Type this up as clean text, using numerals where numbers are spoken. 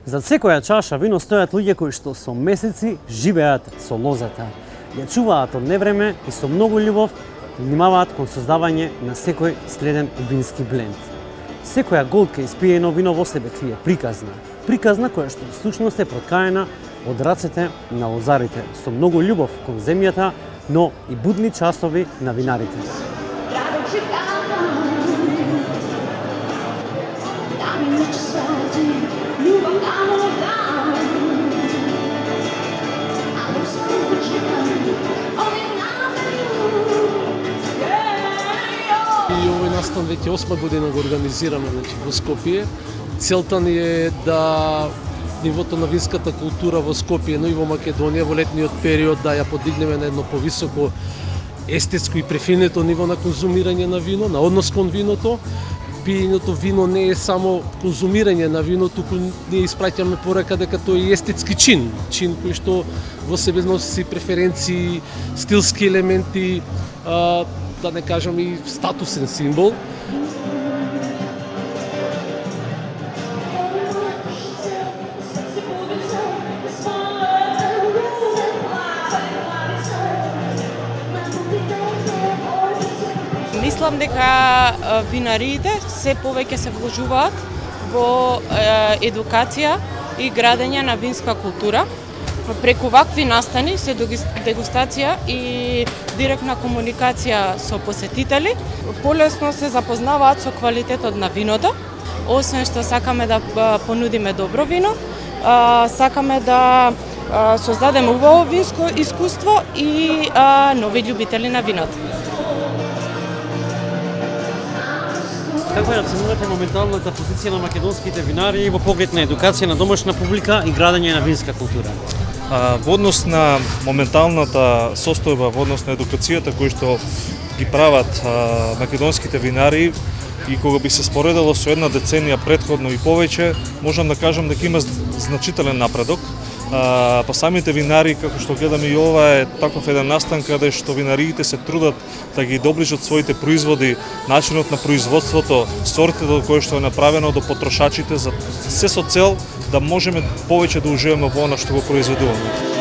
За секоја чаша вино стојат луѓе кои што со месеци живеат со лозата. Ја чуваат од невреме и со многу љубов внимаваат кон создавање на секој следен вински бленд. Секоја голтка испиено вино во себе крие приказна која што всушност е проткаена од рацете на лозарите со многу љубов кон земјата, но и будни часови на винарите. И овој настан веќе 8 година го организираме во Скопје. Целта ни е да нивото на винската култура во Скопје, но и во Македонија во летниот период да ја подигнеме на едно повисоко естетско и префинето ниво на конзумирање на вино, на однос кон виното. Пиењето вино не е само конзумирање на вино, туку ние испраќаме порака дека тој е естетски чин кој што во себе носи преференции, стилски елементи, да не кажам и статусен символ. Мислам дека винариите се повеќе се вложуваат во едукација и градење на винска култура. Преку вакви настани се дегустација и директна комуникација со посетители. Полесно се запознаваат со квалитетот на виното. Освен што сакаме да понудиме добро вино, сакаме да создадеме убаво винско искуство и нови љубители на виното. Како ја оценувате моменталната позиција на македонските винари во поглед на едукација на домашна публика и градење на винска култура? Во однос на моменталната состојба, во однос на едукацијата кои што ги прават македонските винари и кога би се споредало со една деценија претходно и повеќе, можам да кажам дека има значителен напредок. Па самите винари, како што гледаме и ова е таков еден настан каде што винариите се трудат да ги доближат своите производи, начинот на производството, сортето кое што е направено до потрошачите, за се со цел да можеме повеќе да уживаме во она што го произведуваме.